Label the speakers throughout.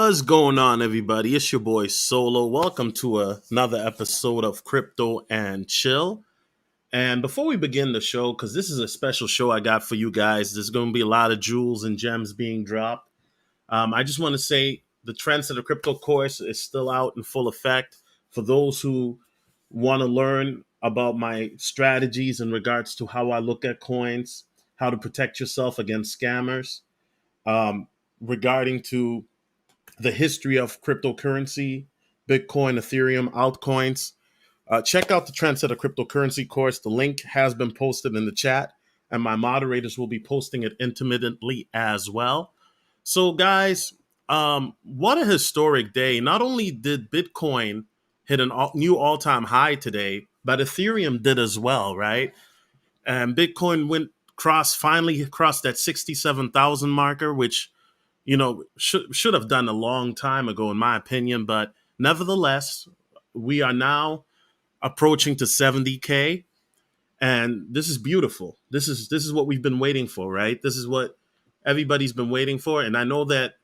Speaker 1: What's going on, everybody? It's your boy Solo. Welcome to another episode of Crypto and Chill. And before we begin the show, because this is a special show I got for you guys, there's going to be a lot of jewels and gems being dropped. I just want to say the Trendset Crypto course is still out in full effect for those who want to learn about my strategies in regards to how I look at coins, how to protect yourself against scammers, regarding to the history of cryptocurrency, Bitcoin, Ethereum, altcoins. Check out the Trendsetter Cryptocurrency course. The link has been posted in the chat, and my moderators will be posting it intermittently as well. So, guys, what a historic day. Not only did Bitcoin hit a new all time high today, but Ethereum did as well, right? And Bitcoin finally crossed that 67,000 marker, which should have done a long time ago, in my opinion. But nevertheless, we are now approaching to 70K, and this is beautiful. This is what we've been waiting for, right? This is what everybody's been waiting for, and I know that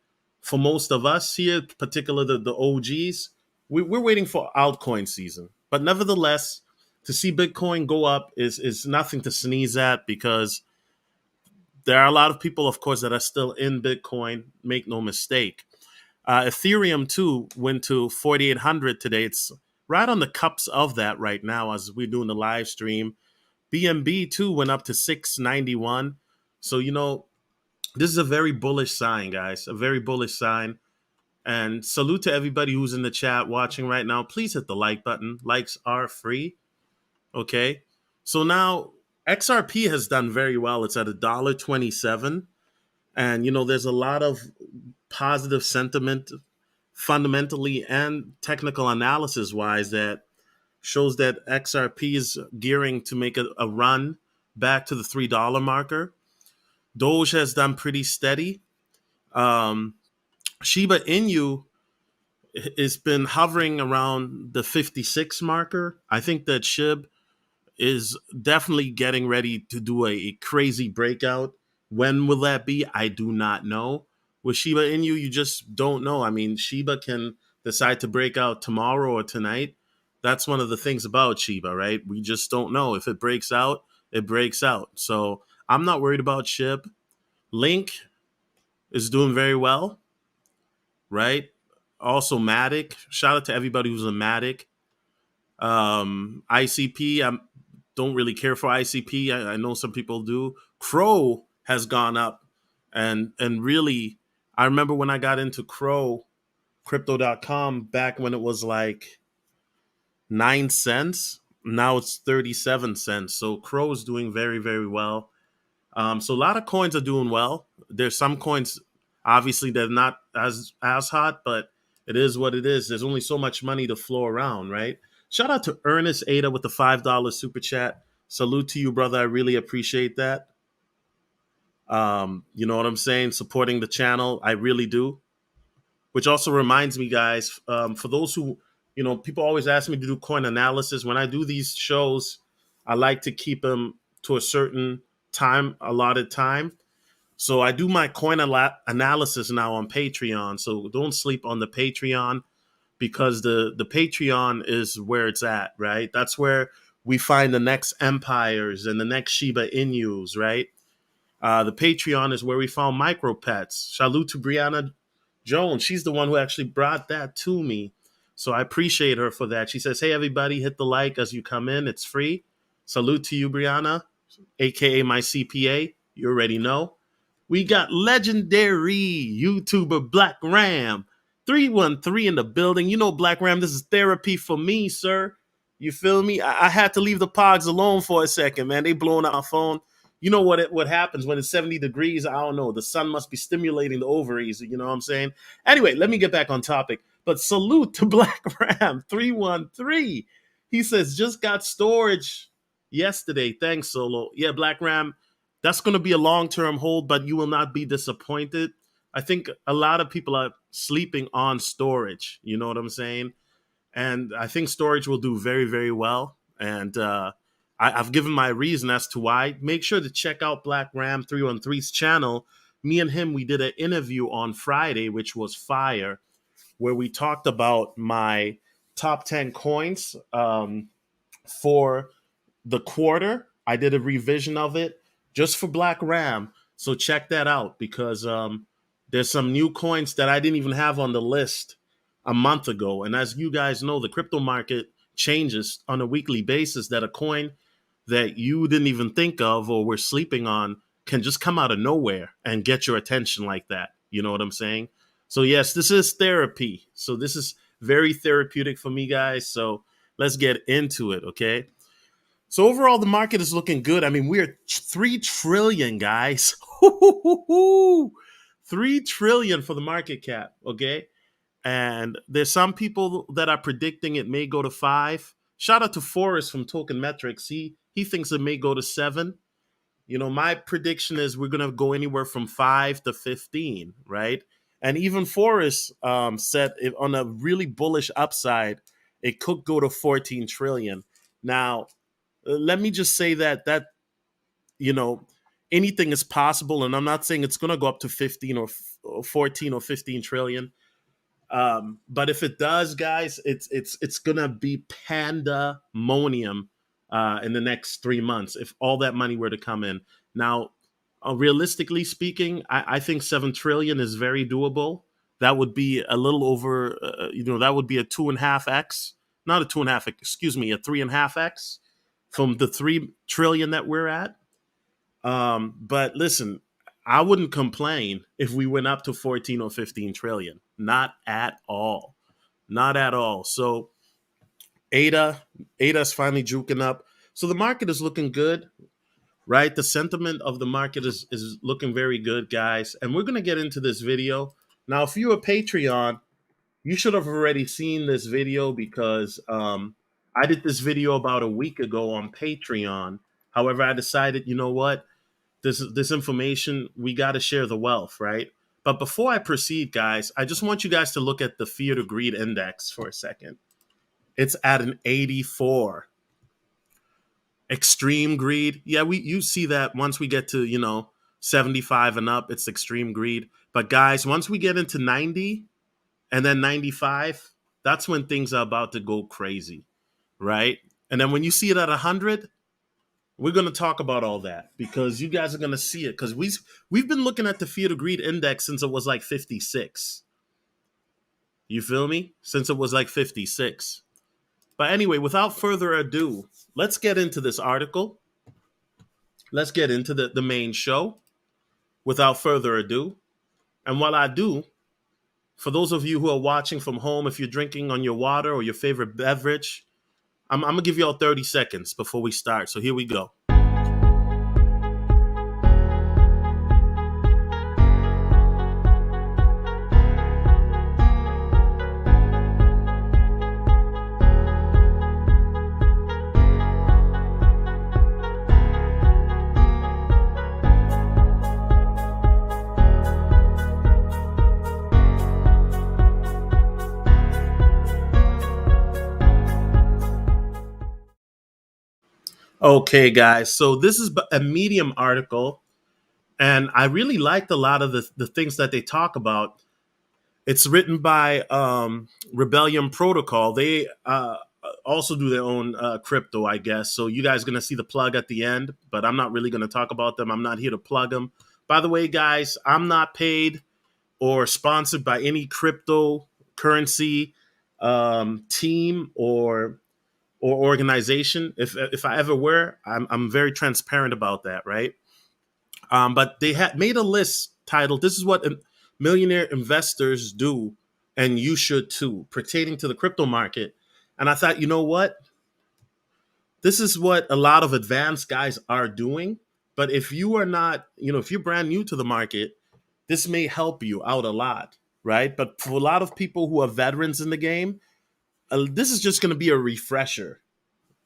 Speaker 1: for most of us here, particularly the OGs, we're waiting for altcoin season. But nevertheless, to see Bitcoin go up is nothing to sneeze at, because there are a lot of people, of course, that are still in Bitcoin. Make no mistake. Ethereum, too, went to 4,800 today. It's right on the cups of that right now as we're doing the live stream. BNB, too, went up to 691. So, this is a very bullish sign, guys, a very bullish sign. And salute to everybody who's in the chat watching right now. Please hit the like button. Likes are free. Okay. So now XRP has done very well. It's at $1.27. And, there's a lot of positive sentiment fundamentally and technical analysis wise that shows that XRP is gearing to make a run back to the $3 marker. Doge has done pretty steady. Shiba Inu has been hovering around the 56 marker. I think that SHIB is definitely getting ready to do a crazy breakout. When will that be? I do not know. With Shiba Inu, you just don't know. I mean, Shiba can decide to break out tomorrow or tonight. That's one of the things about Shiba, right? We just don't know. If it breaks out, it breaks out. So I'm not worried about SHIB. Link is doing very well, right? Also, Matic. Shout out to everybody who's a Matic. ICP, I don't really care for ICP. I know some people do. Crow has gone up, and really, I remember when I got into Crow, Crypto.com, back when it was like 9 cents. Now it's 37 cents. So Crow is doing very, very well. So a lot of coins are doing well. There's some coins, obviously, they're not as hot, but it is what it is. There's only so much money to flow around, right? Shout out to Ernest Ada with the $5 super chat. Salute to you, brother. I really appreciate that. You know what I'm saying? Supporting the channel. I really do. Which also reminds me, guys, for those who, people always ask me to do coin analysis. When I do these shows, I like to keep them to a certain allotted time. So I do my coin analysis now on Patreon. So don't sleep on the Patreon, because the Patreon is where it's at, right? That's where we find the next empires and the next Shiba Inus, right? The Patreon is where we found Micropets. Salute to Brianna Jones. She's the one who actually brought that to me. So I appreciate her for that. She says, hey, everybody, hit the like as you come in. It's free. Salute to you, Brianna, a.k.a. my CPA. You already know. We got legendary YouTuber Black Ram 313 in the building. Black Ram, this is therapy for me, sir. You feel me? I had to leave the pogs alone for a second, man. They blowing out my phone. You know what happens when it's 70 degrees? I don't know. The sun must be stimulating the ovaries. You know what I'm saying? Anyway, let me get back on topic. But salute to Black Ram 313. He says, just got storage yesterday. Thanks, Solo. Yeah, Black Ram, that's going to be a long-term hold, but you will not be disappointed. I think a lot of people are sleeping on storage. You know what I'm saying? And I think storage will do very, very well. And I've given my reason as to why. Make sure to check out Black Ram 313's channel. Me and him, we did an interview on Friday, which was fire. where we talked about my top 10 coins for the quarter. I did a revision of it just for Black Ram. So check that out because there's some new coins that I didn't even have on the list a month ago. And as you guys know, the crypto market changes on a weekly basis, that a coin that you didn't even think of or were sleeping on can just come out of nowhere and get your attention like that. You know what I'm saying? So yes, this is therapy. So this is very therapeutic for me, guys. So let's get into it, okay? So overall, the market is looking good. I mean, we are 3 trillion, guys. 3 trillion for the market cap, okay? And there's some people that are predicting it may go to 5. Shout out to Forrest from Token Metrics. He thinks it may go to 7. You know, my prediction is we're gonna go anywhere from 5 to 15, right? And even Forrest said on a really bullish upside, it could go to 14 trillion. Now, let me just say that you know anything is possible, and I'm not saying it's going to go up to 15 or 14 or 15 trillion. But if it does, guys, it's going to be pandemonium in the next 3 months if all that money were to come in. Now, realistically speaking, I think 7 trillion is very doable. That would be a little over, that would be a 2.5x, not a 2.5, excuse me, a 3.5x from the 3 trillion that we're at. But listen, I wouldn't complain if we went up to 14 or 15 trillion. Not at all. Not at all. So ADA's finally juking up. So the market is looking good, right? The sentiment of the market is looking very good, guys. And we're going to get into this video. Now, if you're a Patreon, you should have already seen this video because I did this video about a week ago on Patreon. However, I decided, you know what? This information, we got to share the wealth, right? But before I proceed, guys, I just want you guys to look at the fear to greed index for a second. It's at an 84. Extreme greed. Yeah, you see that once we get to, 75 and up, it's extreme greed. But guys, once we get into 90 and then 95, that's when things are about to go crazy, right? And then when you see it at 100, we're going to talk about all that because you guys are going to see it because we've been looking at the fear to greed index since it was like 56. You feel me? Since it was like 56. But anyway, without further ado, let's get into this article. Let's get into the main show without further ado. And while I do, for those of you who are watching from home, if you're drinking on your water or your favorite beverage, I'm going to give you all 30 seconds before we start. So here we go. Okay, guys. So this is a Medium article, and I really liked a lot of the things that they talk about. It's written by Rebellion Protocol. They also do their own crypto, I guess. So you guys are going to see the plug at the end, but I'm not really going to talk about them. I'm not here to plug them. By the way, guys, I'm not paid or sponsored by any cryptocurrency team or organization. If I ever were, I'm very transparent about that, right? But they had made a list titled "This is what millionaire investors do, and you should too," pertaining to the crypto market. And I thought, you know what? This is what a lot of advanced guys are doing. But if you are not, if you're brand new to the market, this may help you out a lot, right? But for a lot of people who are veterans in the game, this is just going to be a refresher.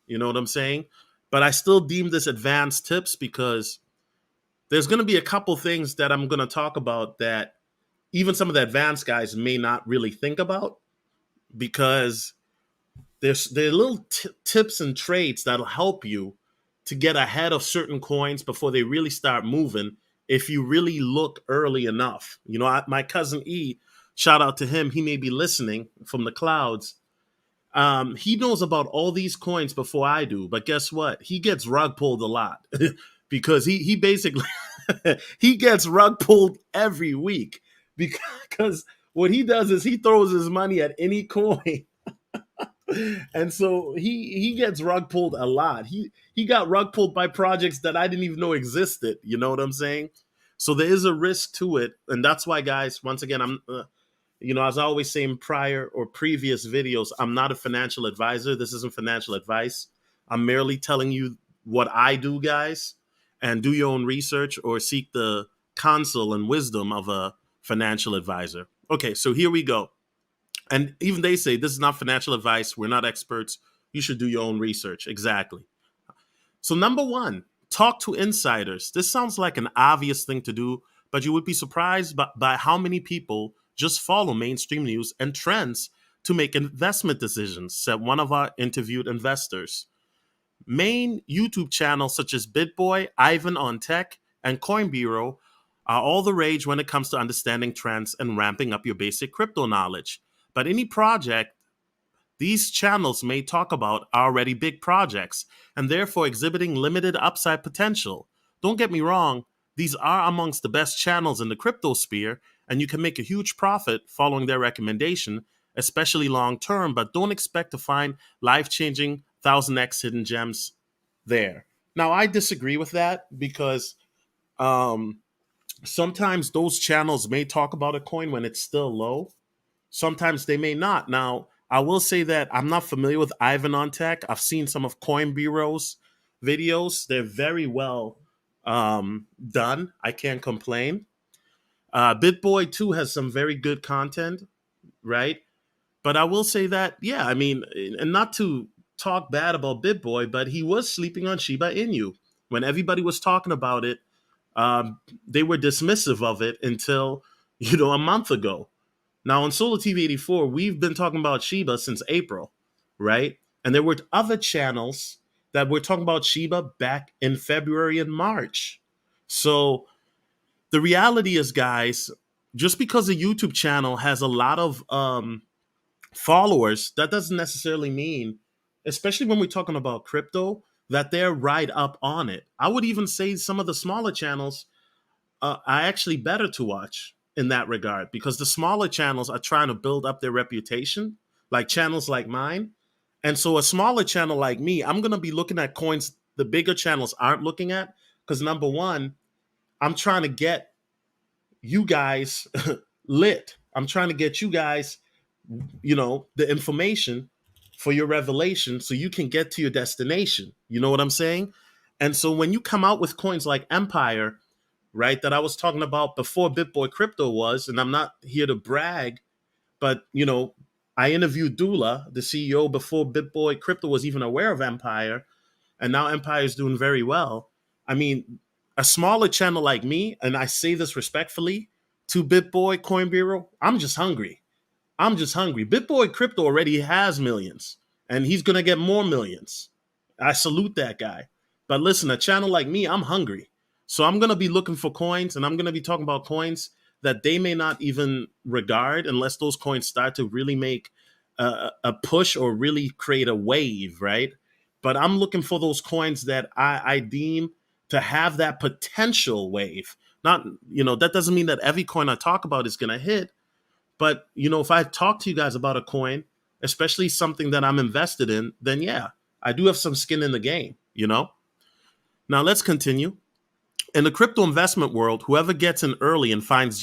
Speaker 1: You know what I'm saying? But I still deem this advanced tips because there's going to be a couple things that I'm going to talk about that even some of the advanced guys may not really think about because there are little tips and traits that'll help you to get ahead of certain coins before they really start moving if you really look early enough. My cousin E shout out to him. He may be listening from the clouds. He knows about all these coins before I do, but guess what? He gets rug pulled a lot because he basically he gets rug pulled every week because what he does is he throws his money at any coin. And so he gets rug pulled a lot. He got rug pulled by projects that I didn't even know existed. You know what I'm saying? So there is a risk to it, and that's why, guys. Once again, as I always say in prior or previous videos, I'm not a financial advisor. This isn't financial advice. I'm merely telling you what I do, guys, and do your own research or seek the counsel and wisdom of a financial advisor. Okay, so here we go. And even they say this is not financial advice. We're not experts. You should do your own research. Exactly. So, number one, talk to insiders. This sounds like an obvious thing to do, but you would be surprised by how many people just follow mainstream news and trends to make investment decisions, said one of our interviewed investors. Main YouTube channels such as BitBoy, Ivan on Tech, and Coin Bureau are all the rage when it comes to understanding trends and ramping up your basic crypto knowledge. But any project these channels may talk about are already big projects and therefore exhibiting limited upside potential. Don't get me wrong, these are amongst the best channels in the crypto sphere, and you can make a huge profit following their recommendation, especially long term, but don't expect to find life changing 1000x hidden gems there. Now, I disagree with that because um, sometimes those channels may talk about a coin when it's still low. Sometimes they may not. Now, I will say that I'm not familiar with Ivan on Tech. I've seen some of Coin Bureau's videos. They're very well done. I can't complain. BitBoy too has some very good content, right? But I will say that, yeah, I mean, and not to talk bad about BitBoy, but he was sleeping on Shiba Inu. When everybody was talking about it, they were dismissive of it until, a month ago. Now, on Solar TV 84, we've been talking about Shiba since April, right? And there were other channels that were talking about Shiba back in February and March. So the reality is, guys, just because a YouTube channel has a lot of followers, that doesn't necessarily mean, especially when we're talking about crypto, that they're right up on it. I would even say some of the smaller channels are actually better to watch in that regard because the smaller channels are trying to build up their reputation, like channels like mine. And so a smaller channel like me, I'm going to be looking at coins the bigger channels aren't looking at because number one, I'm trying to get you guys lit. I'm trying to get you guys, the information for your revelation so you can get to your destination. You know what I'm saying? And so when you come out with coins like Empire, right, that I was talking about before BitBoy Crypto was, and I'm not here to brag, but I interviewed Dula, the CEO, before BitBoy Crypto was even aware of Empire, and now Empire is doing very well. I mean, a smaller channel like me, and I say this respectfully to BitBoy Coin Bureau, I'm just hungry. I'm just hungry. BitBoy Crypto already has millions, and he's gonna get more millions. I salute that guy. But listen, a channel like me, I'm hungry. So I'm gonna be looking for coins, and I'm gonna be talking about coins that they may not even regard unless those coins start to really make a push or really create a wave, right? But I'm looking for those coins that I deem to have that potential wave. Not, that doesn't mean that every coin I talk about is gonna hit, but if I talk to you guys about a coin, especially something that I'm invested in, then yeah, I do have some skin in the game. Now let's continue. In the crypto investment world, whoever gets in early and finds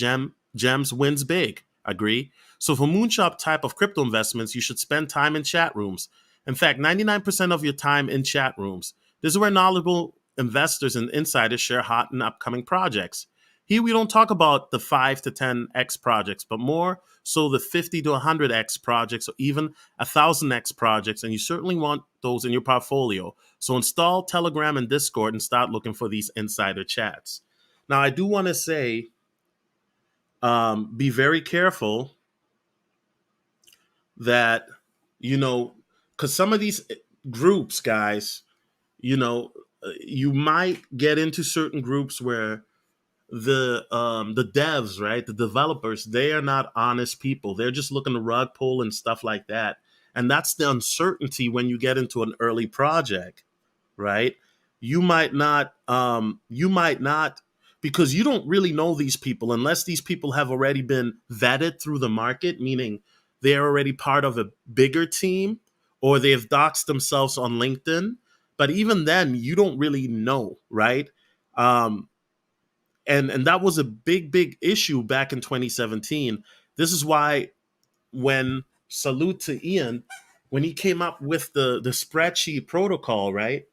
Speaker 1: gems wins big. Agree? So for moonshot type of crypto investments, you should spend time in chat rooms. In fact, 99% of your time in chat rooms. This is where knowledgeable investors and insiders share hot and upcoming projects. Here we don't talk about the 5 to 10x projects, but more so the 50 to 100x projects or even 1000x projects, and you certainly want those in your portfolio. So install Telegram and Discord and start looking for these insider chats. Now, I do want to say, be very careful that, because some of these groups, guys, you might get into certain groups where the devs, right? The developers, they are not honest people. They're just looking to rug pull and stuff like that. And that's the uncertainty when you get into an early project, right? You might not because you don't really know these people unless these people have already been vetted through the market, meaning they're already part of a bigger team or they've doxed themselves on LinkedIn. But even then, you don't really know, right? Um, and that was a big issue back in 2017. This is why when salute to Ian, when he came up with the spreadsheet protocol, right?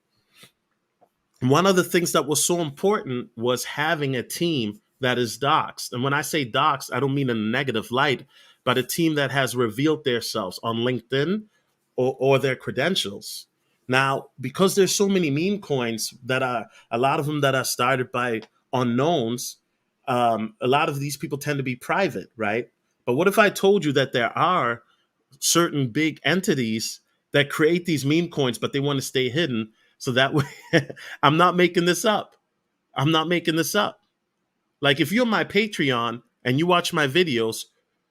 Speaker 1: One of the things that was so important was having a team that is doxed. And when I say doxed, I don't mean in a negative light, but a team that has revealed themselves on LinkedIn or their credentials. Now, because there's so many meme coins that are a lot of them that are started by unknowns, a lot of these people tend to be private, right? But what if I told you that there are certain big entities that create these meme coins, but they want to stay hidden. So that way, I'm not making this up. I'm not making this up. Like if you're my Patreon and you watch my videos,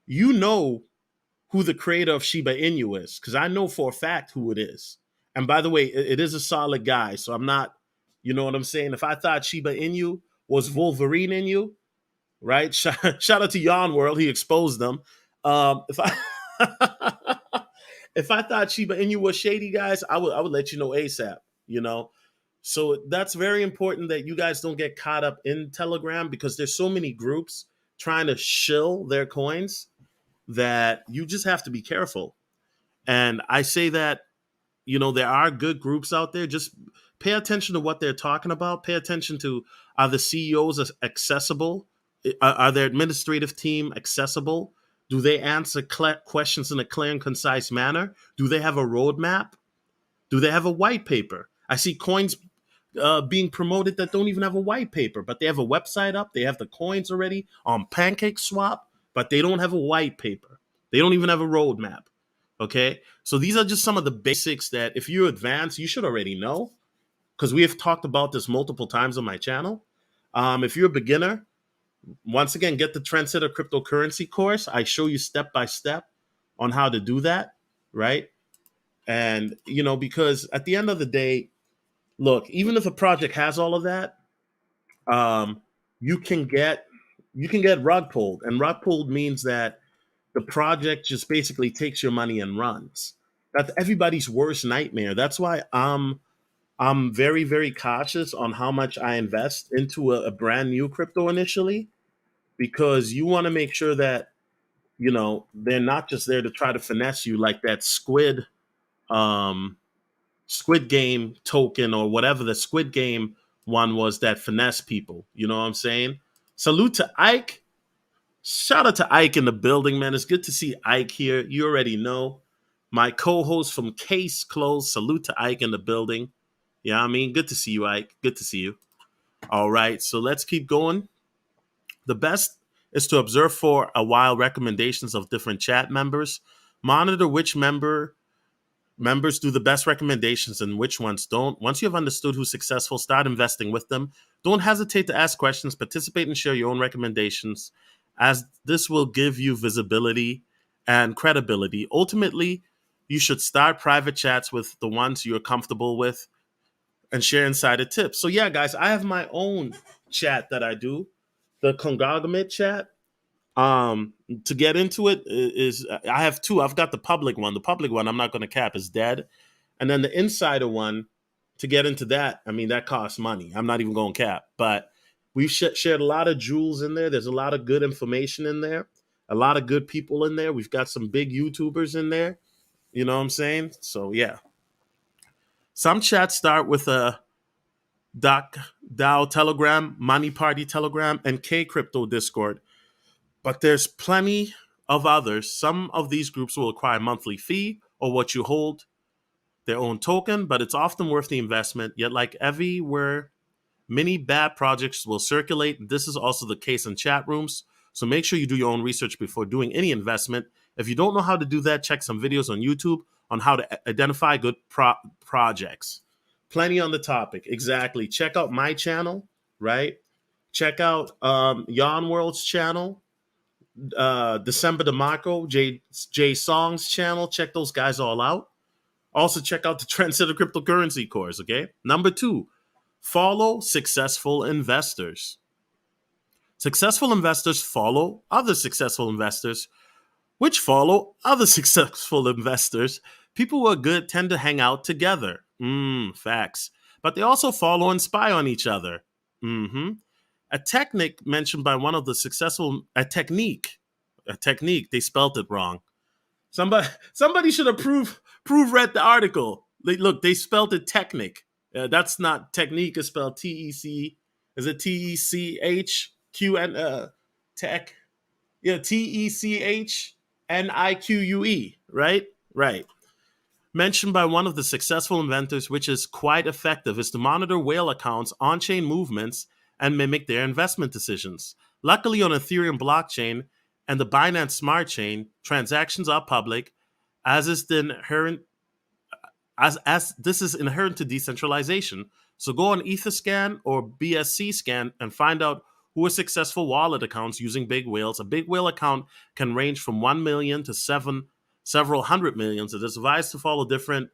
Speaker 1: you know who the creator of Shiba Inu is because I know for a fact who it is. And by the way, it is a solid guy. So I'm not, you know what I'm saying? If I thought Shiba Inu was Wolverine Inu, right? Shout out to Yon World. He exposed them. If I if I thought Shiba Inu was shady, guys, I would let you know ASAP. You know, so that's very important that you guys don't get caught up in Telegram because there's so many groups trying to shill their coins that you just have to be careful. And I say that there are good groups out there. Just pay attention to what they're talking about. Pay attention to are the CEOs accessible? Are their administrative team accessible? Do they answer questions in a clear and concise manner? Do they have a roadmap? Do they have a white paper? I see coins being promoted that don't even have a white paper, but they have a website up. They have the coins already on Pancake Swap, but they don't have a white paper. They don't even have a roadmap. Okay. So these are just some of the basics that if you're advanced, you should already know because we have talked about this multiple times on my channel. If you're a beginner, once again, get the Trendset cryptocurrency course. I show you step by step on how to do that. Right. And, because at the end of the day, look, even if a project has all of that, um, you can get rug pulled. And rug pulled means that the project just basically takes your money and runs. That's everybody's worst nightmare. That's why I'm very, very cautious on how much I invest into a brand new crypto initially, because you want to make sure that they're not just there to try to finesse you like that um, Squid Game token or whatever the Squid Game one was that finesse people. You know what I'm saying? Salute to Ike. Shout out to Ike in the building, man. It's good to see Ike here. You already know. My co-host from Case Close. Salute to Ike in the building. Yeah, I mean, good to see you, Ike. Good to see you. All right, so let's keep going. The best is to observe for a while recommendations of different chat members. Monitor which members do the best recommendations and which ones don't. Once you have understood who's successful, start investing with them. Don't hesitate to ask questions, participate, and share your own recommendations, as this will give you visibility and credibility. Ultimately, you should start private chats with the ones you're comfortable with and share insider tips. So, yeah, guys, I have my own chat that I do, the conglomerate chat. To get into it is I have two. I've got the public one. The public one I'm not going to cap is dead, and then the insider one. To get into that, I mean that costs money. I'm not even going cap, but we've shared a lot of jewels in there. There's a lot of good information in there, a lot of good people in there. We've got some big YouTubers in there. You know what I'm saying? So yeah, some chats start with a Doc DAO Telegram, Money Party Telegram, and K Crypto Discord. But there's plenty of others. Some of these groups will require a monthly fee or what you hold, their own token, but it's often worth the investment. Yet, like everywhere, many bad projects will circulate. This is also the case in chat rooms. So make sure you do your own research before doing any investment. If you don't know how to do that, check some videos on YouTube on how to identify good projects. Plenty on the topic. Exactly. Check out my channel, right? Check out Yarn World's channel, December DeMarco, J Song's channel. Check those guys all out. Also, check out the Trendset cryptocurrency course, okay? Number 2, follow successful investors. Successful investors follow other successful investors, which follow other successful investors. People who are good tend to hang out together. Facts. But they also follow and spy on each other. Mm-hmm. A technique mentioned by one of the successful, a technique, they spelt it wrong. Somebody should have read the article. Look, they spelled it technic. That's not technique. It's spelled T-E-C. Is it T-E-C-H-Q-N tech? Yeah, T-E-C-H-N-I-Q-U-E. Right? Right. Mentioned by one of the successful inventors, which is quite effective, is to monitor whale accounts, on-chain movements, and mimic their investment decisions. Luckily, on Ethereum blockchain and the Binance Smart Chain, transactions are public, as is the inherent as this is inherent to decentralization. So go on Etherscan or BSC scan and find out who are successful wallet accounts using big whales. A big whale account can range from 1 million to several hundred millions. It is advised to follow different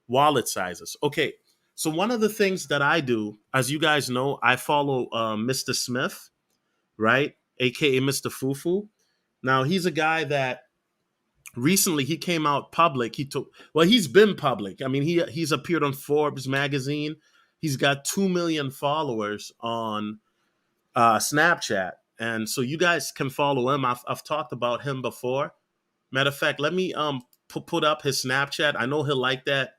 Speaker 1: wallet sizes. Okay, so one of the things that I do, as you guys know, I follow Mr. Smith, right? AKA Mr. Fufu. Now, he's a guy that recently he came out public. He's been public. I mean, he's appeared on Forbes magazine. He's got 2 million followers on Snapchat. And so you guys can follow him. I've talked about him before. Matter of fact, let me put up his Snapchat. I know he'll like that.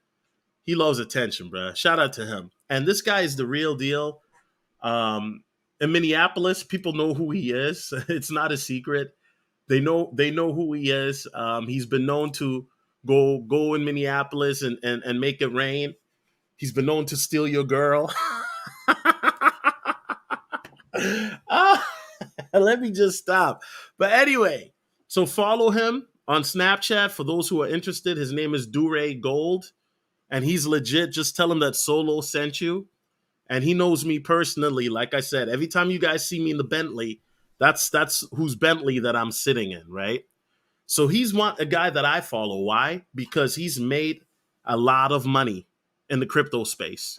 Speaker 1: He loves attention, bro. Shout out to him. And this guy is the real deal. In Minneapolis, people know who he is. It's not a secret. They know who he is. He's been known to go in Minneapolis and make it rain. He's been known to steal your girl. Let me just stop. But anyway, so follow him on Snapchat for those who are interested. His name is Dure Gold, and he's legit. Just tell him that Solo sent you. And he knows me personally. Like I said, every time you guys see me in the Bentley, that's whose Bentley that I'm sitting in, right? So he's a guy that I follow. Why? Because he's made a lot of money in the crypto space,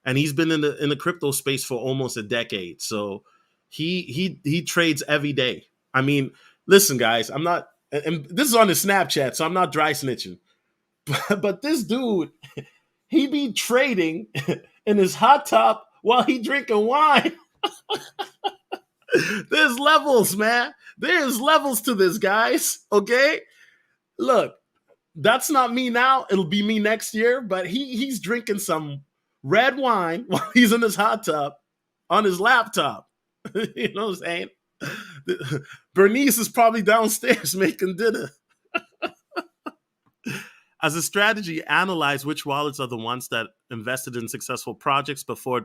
Speaker 1: and he's been in the crypto space for almost a decade. So he trades every day. I mean, listen, guys, I'm not, and this is on his Snapchat, so I'm not dry snitching. But this dude, he be trading in his hot top while he drinking wine. There's levels, man. There's levels to this, guys. Okay? Look, that's not me now. It'll be me next year, but he's drinking some red wine while he's in his hot tub on his laptop. You know what I'm saying? Bernice is probably downstairs making dinner. As a strategy, analyze which wallets are the ones that invested in successful projects before it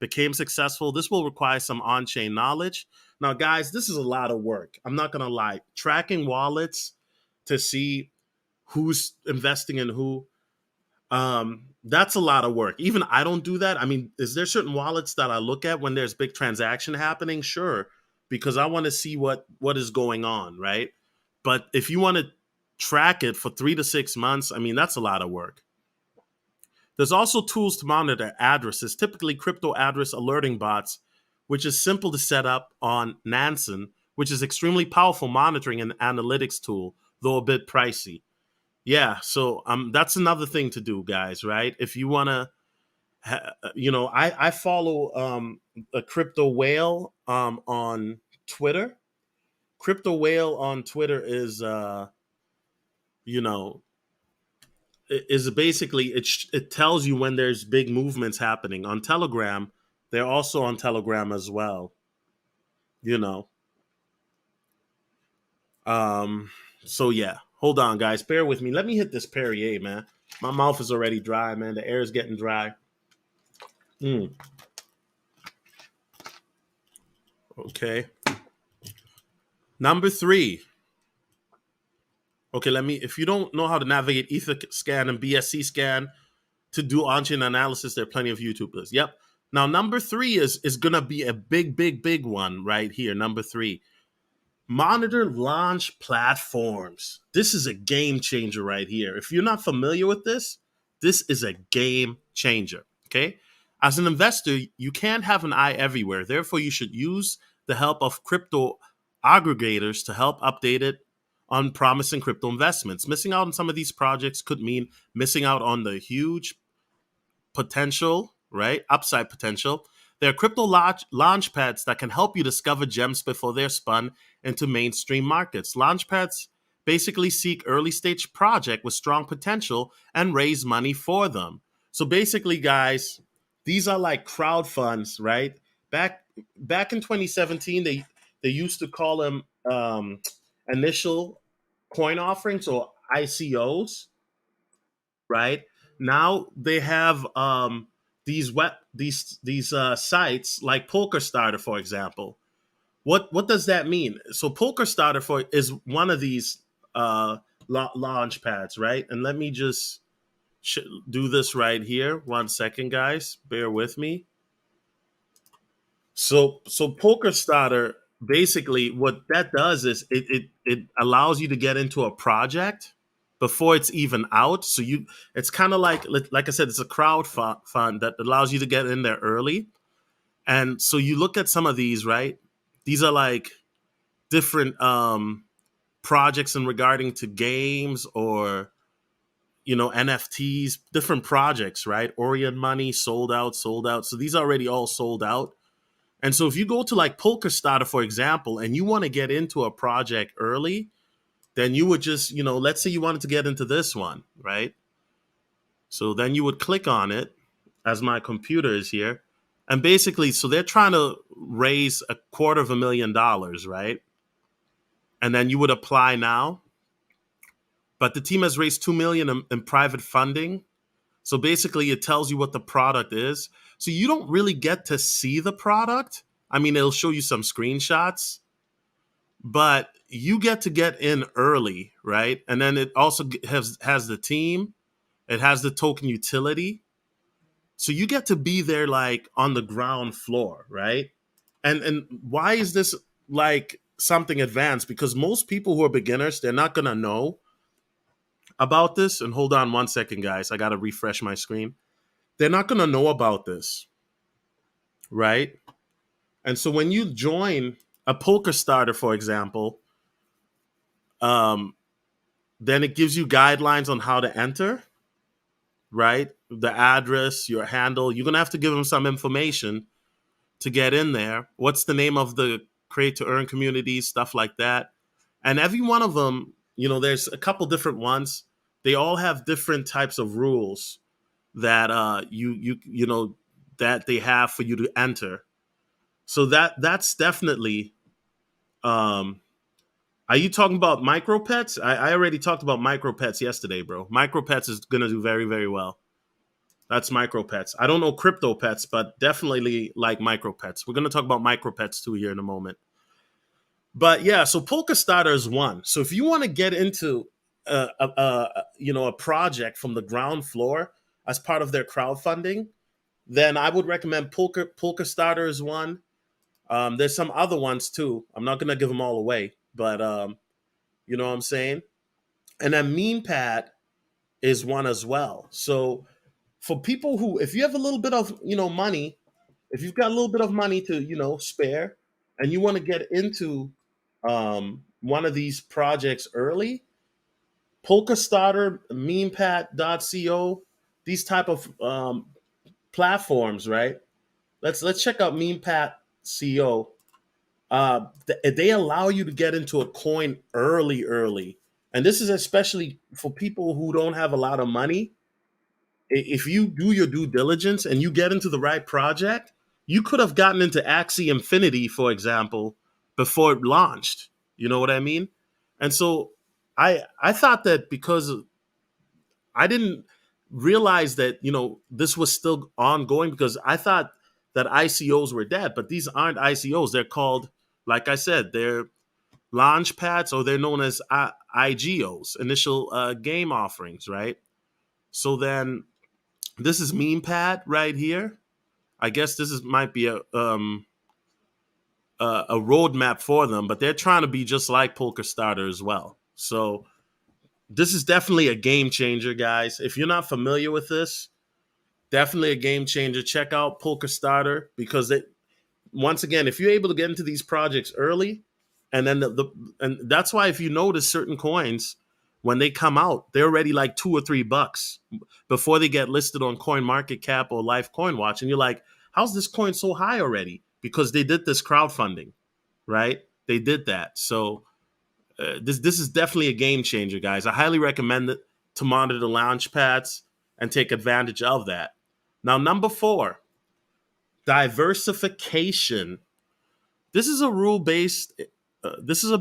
Speaker 1: became successful. This will require some on-chain knowledge. Now, guys, this is a lot of work. I'm not going to lie. Tracking wallets to see who's investing in who, that's a lot of work. Even I don't do that. I mean, is there certain wallets that I look at when there's big transaction happening? Sure, because I want to see what is going on, right? But if you want to track it for 3 to 6 months, I mean, that's a lot of work. There's also tools to monitor addresses, typically crypto address alerting bots, which is simple to set up on Nansen, which is extremely powerful monitoring and analytics tool, though a bit pricey. Yeah, so that's another thing to do, guys, right? If you want to, I follow a crypto whale on Twitter. Crypto whale on Twitter is is basically it tells you when there's big movements happening. On Telegram, they're also on Telegram as well. So yeah, hold on, guys, bear with me. Let me hit this Perrier, man. My mouth is already dry, man. The air is getting dry. Okay. Number 3. Okay, if you don't know how to navigate Etherscan and BSC scan to do on-chain analysis, there are plenty of YouTubers. Yep. Now, number three is going to be a big, big, big one right here. Number three, monitor launch platforms. This is a game changer right here. If you're not familiar with this, this is a game changer. Okay. As an investor, you can't have an eye everywhere. Therefore, you should use the help of crypto aggregators to help update it on promising crypto investments. Missing out on some of these projects could mean missing out on the huge potential, right? Upside potential. There are crypto launch pads that can help you discover gems before they're spun into mainstream markets. Launch pads basically seek early stage project with strong potential and raise money for them. So basically, guys, these are like crowd funds, right? Back back in 2017, they used to call them initial coin offerings or ICOs, right? Now they have these sites like Polkastarter, for example. What does that mean? So Polkastarter for is one of these launch pads, right? And let me just do this right here. 1 second, guys. Bear with me. So Polkastarter basically what that does is it allows you to get into a project before it's even out. So it's kind of like I said, it's a crowd fund that allows you to get in there early. And so you look at some of these, right? These are like different projects in regarding to games or NFTs, different projects, right? Orient Money sold out, sold out. So these are already all sold out. And so if you go to like Polkastarter, for example, and you want to get into a project early, then you would just, let's say you wanted to get into this one, right? So then you would click on it as my computer is here. And basically, so they're trying to raise $250,000, right? And then you would apply now. But the team has raised 2 million in private funding. So basically it tells you what the product is. So you don't really get to see the product. I mean, it'll show you some screenshots, but you get in early, right? And then it also has the team. It has the token utility. So you get to be there like on the ground floor, right? And why is this like something advanced? Because most people who are beginners, they're not going to know about this. And hold on 1 second, guys. I got to refresh my screen. They're not going to know about this, right? And so when you join a Polkastarter, for example, um, then it gives you guidelines on how to enter, right? The address, your handle. You're going to have to give them some information to get in there. What's the name of the create to earn community, stuff like that. And every one of them, there's a couple different ones. They all have different types of rules that that they have for you to enter. So that's definitely. Are you talking about Micropets? I already talked about Micropets yesterday, bro. Micropets is gonna do very, very well. That's Micropets. I don't know crypto pets, but definitely like Micropets. We're gonna talk about Micropets too here in a moment. But yeah, so Polkastarter is one. So if you want to get into a project from the ground floor as part of their crowdfunding, then I would recommend Polkastarter is one. There's some other ones too. I'm not gonna give them all away, but you know what I'm saying. And then MemePad is one as well. So for people who, if you have a little bit of money, if you've got a little bit of money to spare, and you want to get into one of these projects early, Polkastarter, MemePad.co, these type of platforms, right? Let's check out MemePad.co. They allow you to get into a coin early, and this is especially for people who don't have a lot of money. If you do your due diligence and you get into the right project, you could have gotten into Axie Infinity, for example, before it launched. You know what I mean? And so I thought that because I didn't realize that this was still ongoing, because I thought that ICOs were dead, but these aren't ICOs. They're called, like I said, they're launch pads, or they're known as IGOs, initial game offerings, right? So then this is MemePad right here. I guess this is might be a roadmap for them, but they're trying to be just like Polkastarter as well. So this is definitely a game changer, guys. If you're not familiar with this, definitely a game changer. Check out Polkastarter because it once again, if you're able to get into these projects early, and then and that's why if you notice certain coins when they come out, they're already like $2 or $3 before they get listed on Coin Market Cap or Live Coin Watch, and you're like, how's this coin so high already? Because they did this crowdfunding, right? They did that. So this is definitely a game changer, guys. I highly recommend it to monitor the launch pads and take advantage of that. Now, number 4, diversification. This is a rule based. This is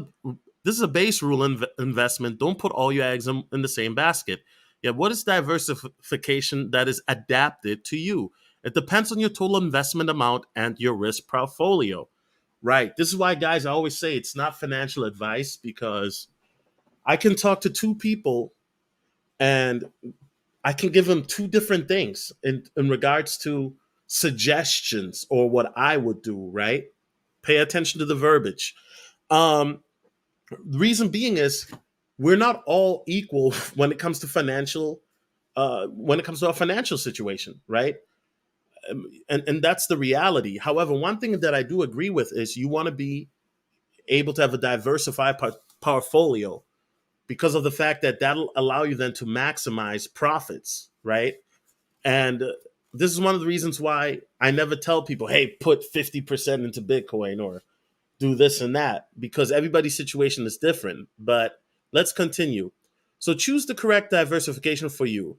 Speaker 1: a base rule investment. Don't put all your eggs in the same basket. Yeah, what is diversification that is adapted to you? It depends on your total investment amount and your risk portfolio. Right. This is why, guys, I always say it's not financial advice because I can talk to two people and I can give them two different things in regards to suggestions or what I would do, right? Pay attention to the verbiage. The reason being is we're not all equal when it comes to when it comes to our financial situation, right? And that's the reality. However, one thing that I do agree with is you want to be able to have a diversified portfolio because of the fact that that'll allow you then to maximize profits, right? And this is one of the reasons why I never tell people, hey, put 50% into Bitcoin or do this and that, because everybody's situation is different. But let's continue. So choose the correct diversification for you.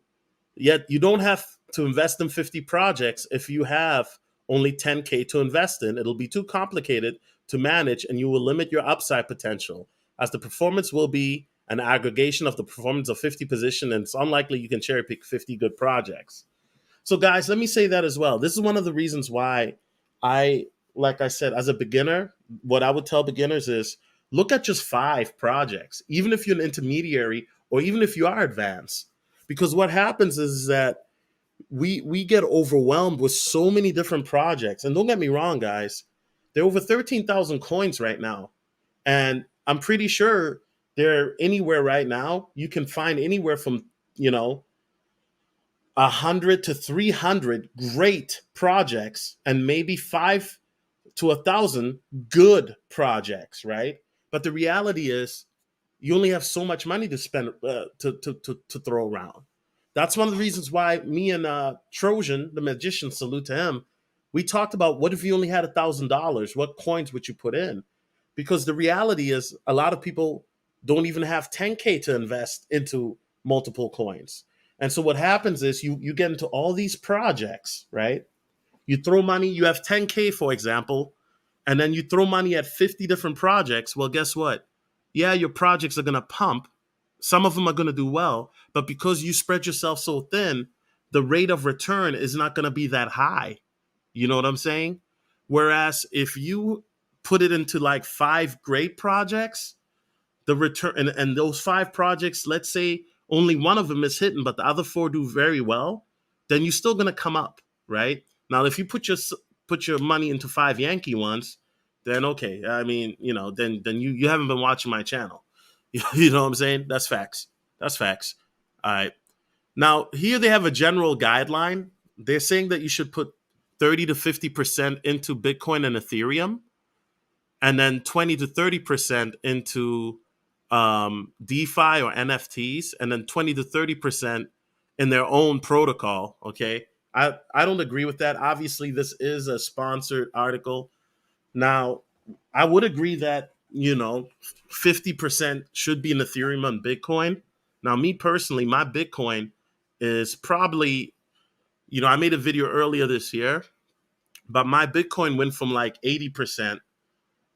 Speaker 1: Yet you don't have to invest in 50 projects if you have only 10K to invest in. It'll be too complicated to manage and you will limit your upside potential as the performance will be an aggregation of the performance of 50 positions, and it's unlikely you can cherry pick 50 good projects. So, guys, let me say that as well. This is one of the reasons why like I said, as a beginner, what I would tell beginners is look at just 5 projects, even if you're an intermediary or even if you are advanced. Because what happens is that we get overwhelmed with so many different projects. And don't get me wrong, guys, there are over 13,000 coins right now. And I'm pretty sure they're anywhere right now. You can find anywhere from, 100 to 300 great projects and maybe 5 to 1,000 good projects, right? But the reality is you only have so much money to spend to throw around. That's one of the reasons why me and Trojan, the magician, salute to him, we talked about what if you only had $1,000? What coins would you put in? Because the reality is a lot of people don't even have 10K to invest into multiple coins. And so what happens is you get into all these projects, right? You throw money, you have 10K, for example, and then you throw money at 50 different projects. Well, guess what? Yeah, your projects are going to pump. Some of them are going to do well, but because you spread yourself so thin, the rate of return is not going to be that high. You know what I'm saying? Whereas if you put it into like 5 great projects, the return and those 5 projects, let's say only one of them is hitting, but the other 4 do very well, then you're still going to come up, right? Now, if you put your money into 5 Yankee ones, then okay. I mean, then you haven't been watching my channel. You know what I'm saying? That's facts. That's facts. All right. Now, here they have a general guideline. They're saying that you should put 30 to 50% into Bitcoin and Ethereum, and then 20 to 30% into DeFi or NFTs, and then 20 to 30% in their own protocol. Okay. I don't agree with that. Obviously, this is a sponsored article. Now, I would agree that, 50% should be in Ethereum and Bitcoin. Now, me personally, my Bitcoin is probably, I made a video earlier this year, but my Bitcoin went from like 80%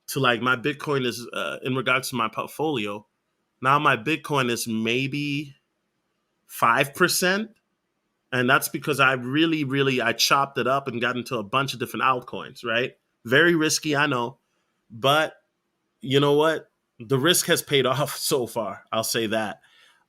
Speaker 1: to like my Bitcoin is, in regards to my portfolio, now my Bitcoin is maybe 5%. And that's because I really, really, I chopped it up and got into a bunch of different altcoins, right? Very risky, I know. But you know what? The risk has paid off so far. I'll say that.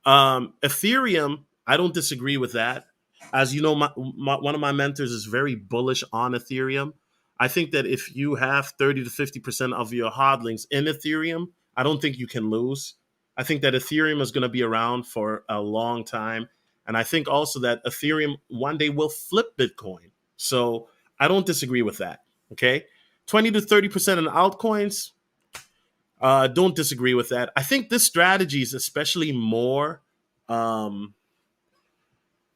Speaker 1: Ethereum, I don't disagree with that. As you know, one of my mentors is very bullish on Ethereum. I think that if you have 30 to 50% of your hodlings in Ethereum, I don't think you can lose. I think that Ethereum is going to be around for a long time. And I think also that Ethereum one day will flip Bitcoin. So I don't disagree with that. Okay. 20 to 30% in altcoins, don't disagree with that. I think this strategy is especially more um,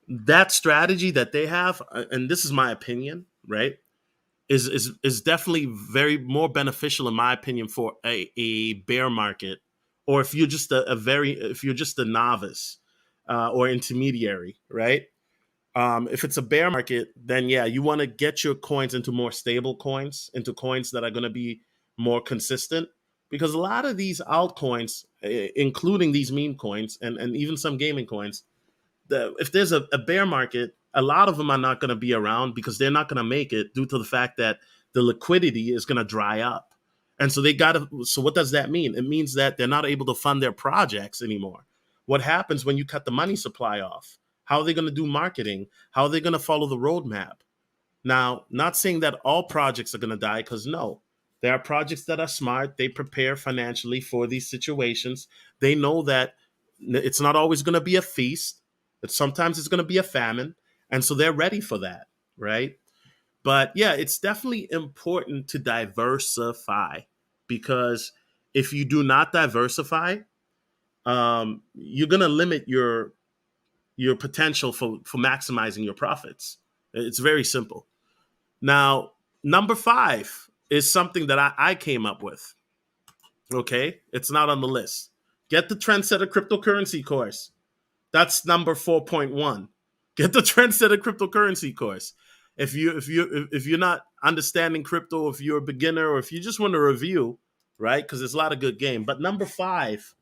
Speaker 1: that strategy that they have, and this is my opinion, right? Is definitely very more beneficial in my opinion for a bear market, or if you're just if you're just a novice or intermediary, right? If it's a bear market, then yeah, you want to get your coins into more stable coins, into coins that are going to be more consistent. Because a lot of these altcoins, including these meme coins and even some gaming coins, if there's a bear market, a lot of them are not going to be around because they're not going to make it due to the fact that the liquidity is going to dry up. And so they got to. So what does that mean? It means that they're not able to fund their projects anymore. What happens when you cut the money supply off? How are they going to do marketing? How are they going to follow the roadmap? Now, not saying that all projects are going to die, because no, there are projects that are smart. They prepare financially for these situations. They know that it's not always going to be a feast, that sometimes it's going to be a famine. And so they're ready for that, right? But yeah, it's definitely important to diversify, because if you do not diversify, you're going to limit your potential for maximizing your profits. It's very simple. Now, number 5 is something that I came up with. Okay, it's not on the list. Get the Trendsetter cryptocurrency course. That's number 4.1. Get the Trendsetter cryptocurrency course. If you're not understanding crypto, if you're a beginner, or if you just want a review, right? Because there's a lot of good game. But number 5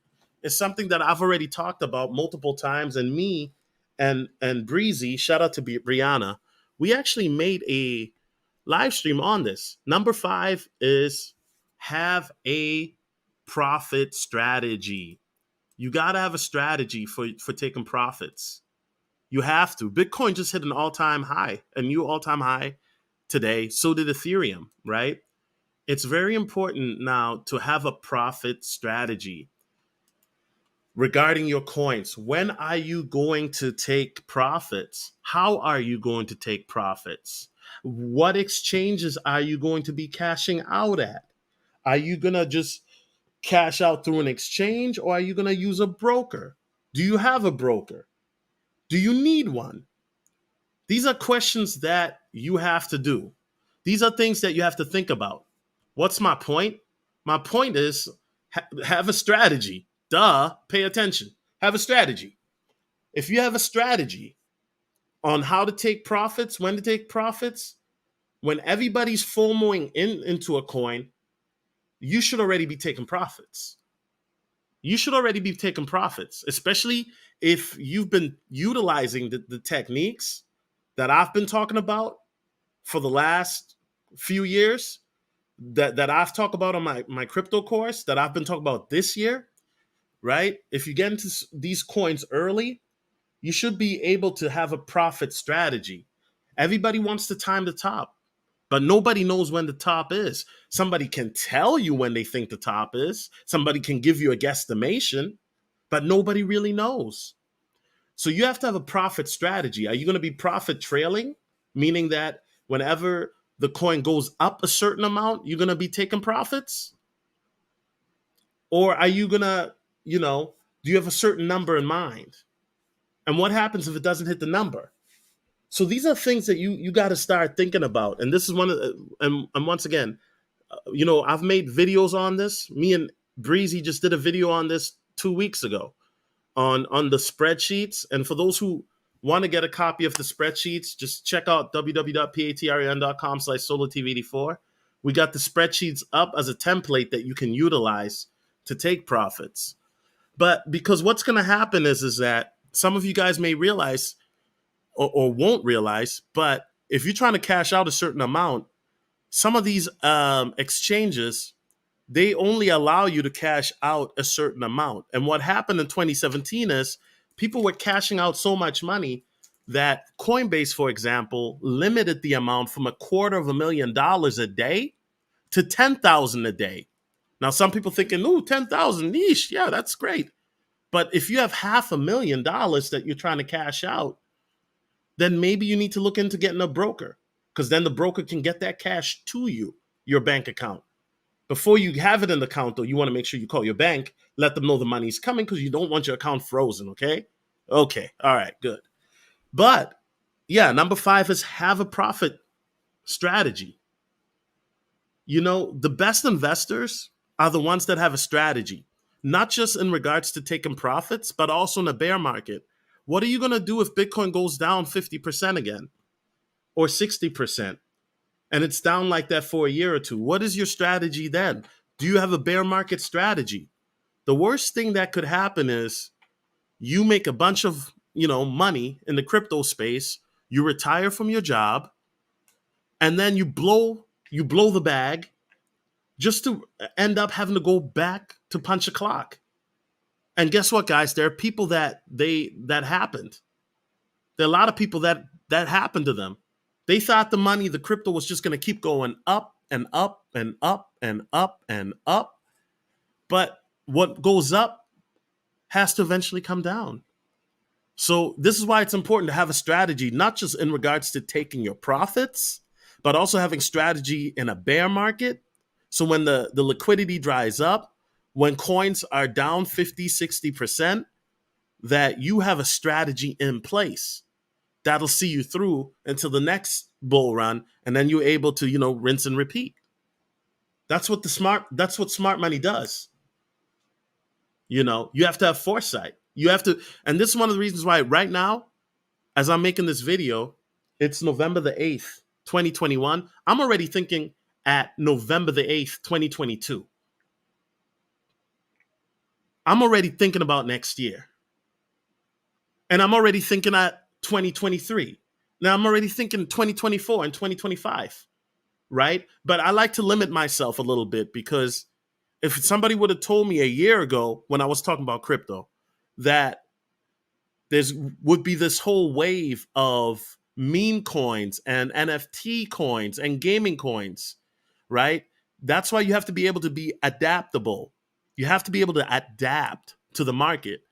Speaker 1: is something that I've already talked about multiple times, and me and Breezy, shout out to Brianna, we actually made a live stream on this. Number 5 is have a profit strategy. You got to have a strategy for taking profits. You have to. Bitcoin just hit an all-time high, a new all-time high today. So did Ethereum, right? It's very important now to have a profit strategy regarding your coins. When are you going to take profits? How are you going to take profits? What exchanges are you going to be cashing out at? Are you going to just cash out through an exchange, or are you going to use a broker? Do you have a broker? Do you need one? These are questions that you have to do. These are things that you have to think about. What's my point? My point is have a strategy. Duh, pay attention. Have a strategy. If you have a strategy on how to take profits, when to take profits, when everybody's FOMOing into a coin, you should already be taking profits. You should already be taking profits, especially if you've been utilizing the techniques that I've been talking about for the last few years, that I've talked about on my crypto course, that I've been talking about this year, right? If you get into these coins early, you should be able to have a profit strategy. Everybody wants to time the top, but nobody knows when the top is. Somebody can tell you when they think the top is. Somebody can give you a guesstimation, but nobody really knows. So you have to have a profit strategy. Are you going to be profit trailing, meaning that whenever the coin goes up a certain amount, you're going to be taking profits? Or are you going to, do you have a certain number in mind? And what happens if it doesn't hit the number? So these are things that you got to start thinking about. And this is one of and once again, I've made videos on this. Me and Breezy just did a video on this 2 weeks ago on the spreadsheets. And for those who want to get a copy of the spreadsheets, just check out www.patreon.com/solotv84. We got the spreadsheets up as a template that you can utilize to take profits. But because what's going to happen is that some of you guys may realize or won't realize, but if you're trying to cash out a certain amount, some of these exchanges, they only allow you to cash out a certain amount. And what happened in 2017 is people were cashing out so much money that Coinbase, for example, limited the amount from $250,000 a day to 10,000 a day. Now, some people thinking, ooh, 10,000, niche. Yeah, that's great. But if you have $500,000 that you're trying to cash out, then maybe you need to look into getting a broker, because then the broker can get that cash to you, your bank account. Before you have it in the account, though, you want to make sure you call your bank, let them know the money's coming, because you don't want your account frozen, okay? Okay, all right, good. But yeah, number 5 is have a profit strategy. The best investors are the ones that have a strategy, not just in regards to taking profits, but also in a bear market. What are you going to do if Bitcoin goes down 50% again or 60%? And it's down like that for a year or two. What is your strategy then? Do you have a bear market strategy? The worst thing that could happen is you make a bunch of, money in the crypto space, you retire from your job, and then you blow the bag just to end up having to go back to punch a clock. And guess what, guys? There are people that happened. There are a lot of people that happened to them. They thought the crypto was just going to keep going up and up and up and up and up. But what goes up has to eventually come down. So this is why it's important to have a strategy, not just in regards to taking your profits, but also having strategy in a bear market. So when the liquidity dries up, when coins are down 50, 60%, that you have a strategy in place that'll see you through until the next bull run, and then you're able to, rinse and repeat. That's what smart money does. You have to have foresight. You have to, and this is one of the reasons why right now, as I'm making this video, it's November the 8th, 2021. I'm already thinking at November the 8th, 2022. I'm already thinking about next year. And I'm already thinking at 2023. Now I'm already thinking 2024 and 2025, right? But I like to limit myself a little bit, because if somebody would have told me a year ago when I was talking about crypto that would be this whole wave of meme coins and NFT coins and gaming coins, right? That's why you have to be able to be adaptable. You have to be able to adapt to the market,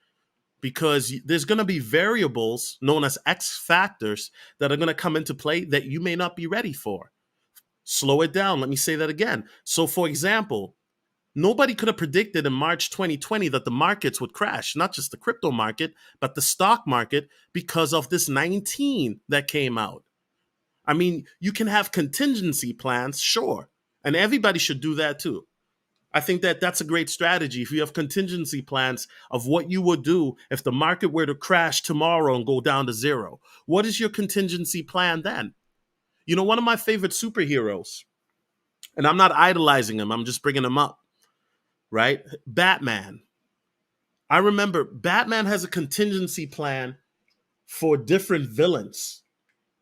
Speaker 1: because there's going to be variables known as X factors that are going to come into play that you may not be ready for. Slow it down. Let me say that again. So, for example, nobody could have predicted in March 2020 that the markets would crash, not just the crypto market, but the stock market, because of this 19 that came out. I mean, you can have contingency plans, sure, and everybody should do that too. I think that that's a great strategy. If you have contingency plans of what you would do if the market were to crash tomorrow and go down to zero, what is your contingency plan then? One of my favorite superheroes, and I'm not idolizing him, I'm just bringing him up, right? Batman. I remember Batman has a contingency plan for different villains.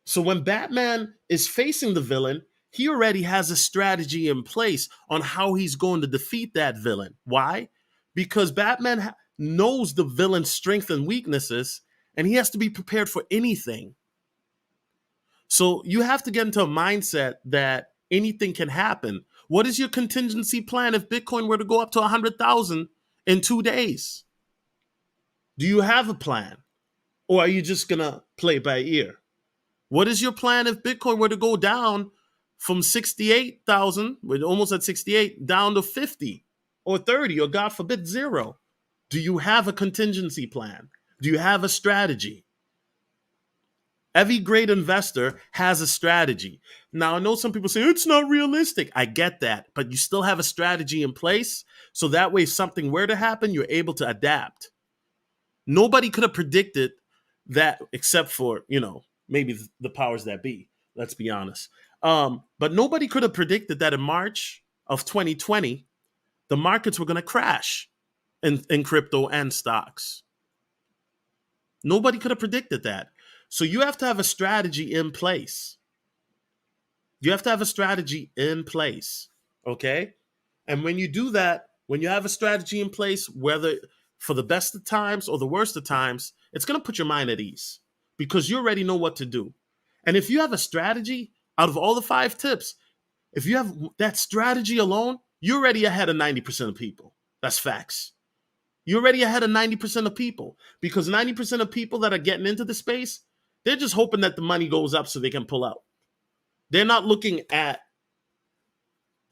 Speaker 1: So when Batman is facing the villain, he already has a strategy in place on how he's going to defeat that villain. Why? Because Batman knows the villain's strengths and weaknesses, and he has to be prepared for anything. So you have to get into a mindset that anything can happen. What is your contingency plan if Bitcoin were to go up to 100,000 in 2 days? Do you have a plan? Or are you just going to play by ear? What is your plan if Bitcoin were to go down from 68,000, we're almost at 68, down to 50 or 30, or God forbid, 0? Do you have a contingency plan? Do you have a strategy? Every great investor has a strategy. Now, I know some people say, it's not realistic. I get that, but you still have a strategy in place. So that way, if something were to happen, you're able to adapt. Nobody could have predicted that, except for, maybe the powers that be. Let's be honest. But nobody could have predicted that in March of 2020, the markets were going to crash in crypto and stocks. Nobody could have predicted that. So you have to have a strategy in place. You have to have a strategy in place, okay? And when you do that, when you have a strategy in place, whether for the best of times or the worst of times, it's going to put your mind at ease. because you already know what to do. And if you have a strategy, out of all the 5 tips, if you have that strategy alone, you're already ahead of 90% of people. That's facts. You're already ahead of 90% of people, because 90% of people that are getting into the space, they're just hoping that the money goes up so they can pull out. They're not looking at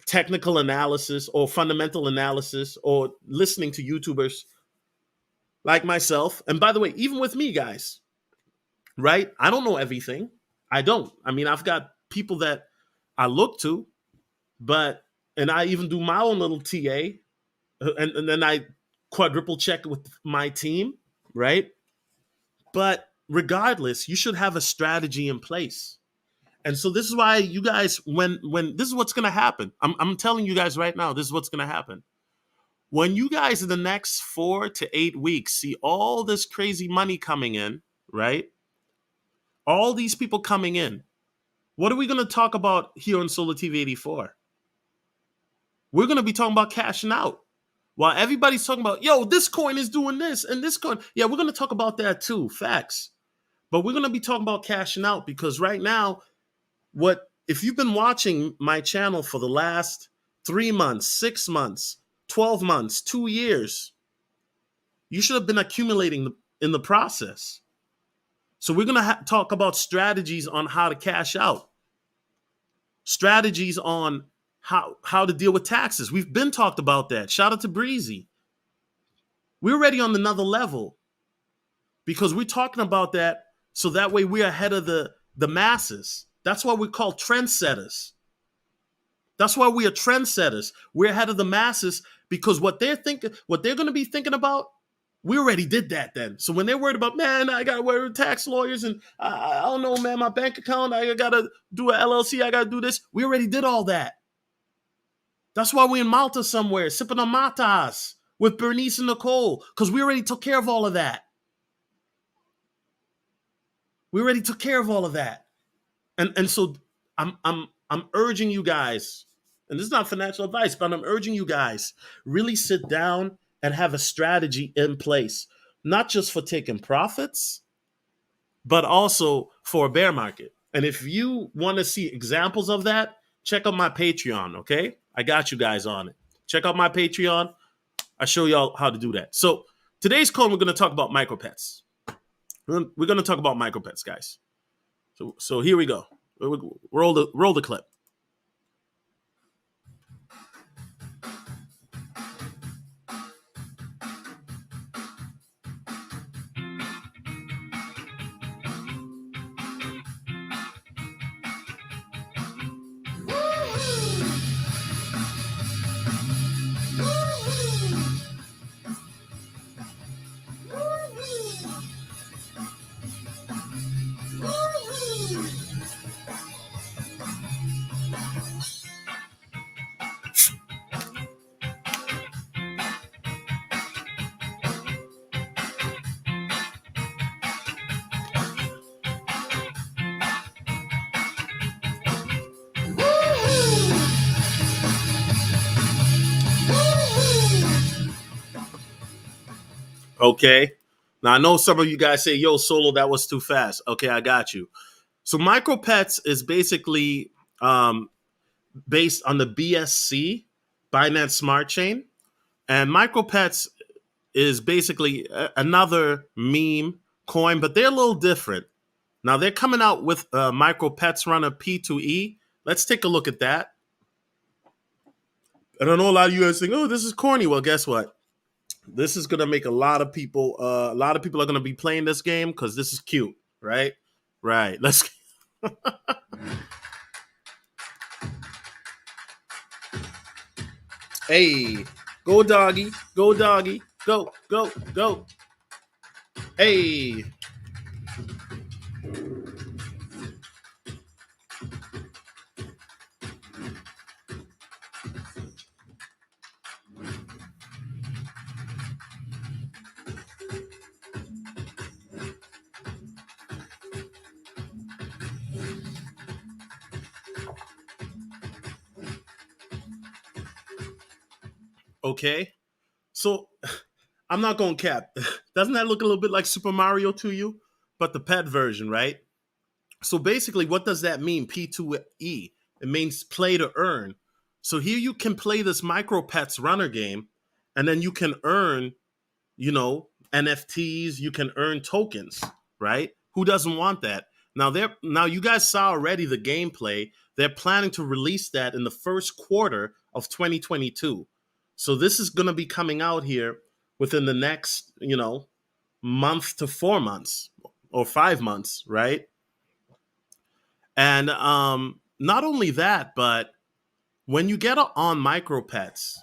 Speaker 1: technical analysis or fundamental analysis or listening to YouTubers like myself. And by the way, even with me, guys, right? I don't know everything. I don't. I mean, I've got people that I look to, but, and I even do my own little TA, and then I quadruple check with my team, right? But regardless, you should have a strategy in place. And so this is why you guys, when this is what's going to happen. I'm telling you guys right now, this is what's going to happen. When you guys in the next 4 to 8 weeks see all this crazy money coming in, right? All these people coming in. What are we going to talk about here on Solar TV 84? We're going to be talking about cashing out. While everybody's talking about, yo, this coin is doing this and this coin. Yeah, we're going to talk about that too. Facts. But we're going to be talking about cashing out, because right now, if you've been watching my channel for the last 3 months, 6 months, 12 months, 2 years, you should have been accumulating in the process. So we're going to talk about strategies on how to cash out, strategies on how to deal with taxes. We've been talked about that. Shout out to Breezy. We're already on another level, because we're talking about that so that way we're ahead of the masses. That's why we're called trendsetters. That's why we are trendsetters. We're ahead of the masses, because what they're going to be thinking about, we already did that then. So when they're worried about, man, I got to worry with tax lawyers, and I don't know, man, my bank account, I got to do an LLC, I got to do this. We already did all that. That's why we're in Malta somewhere, sipping on matas with Bernice and Nicole, because we already took care of all of that. We already took care of all of that. And so I'm urging you guys, and this is not financial advice, but I'm urging you guys, really sit down and have a strategy in place, not just for taking profits, but also for a bear market. And if you want to see examples of that, check out my Patreon, okay? I got you guys on it. Check out my Patreon. I show y'all how to do that. So today's call, we're going to talk about micropets. We're going to talk about micropets, guys. So here we go. Roll the clip. Okay. Now I know some of you guys say, yo, Solo, that was too fast. Okay, I got you. So Micropets is basically based on the BSC, Binance Smart Chain. And Micropets is basically another meme coin, but they're a little different. Now they're coming out with Micropets Runner P2E. Let's take a look at that. And I know a lot of you guys think, oh, this is corny. Well, guess what? This is going to make a lot of people are going to be playing this game because this is cute, right? Right. Let's. Hey, go doggy, go doggy, go, go, go. Hey. Okay. So I'm not going to cap. Doesn't that look a little bit like Super Mario to you? but the pet version, right? So basically, what does that mean? P2E. It means play to earn. So here you can play this Micropets Runner game, and then you can earn, NFTs. You can earn tokens, right? Who doesn't want that? Now you guys saw already the gameplay. They're planning to release that in the first quarter of 2022. So this is going to be coming out here within the next, month to 4 months or 5 months, right? And not only that, but when you get on Micropets,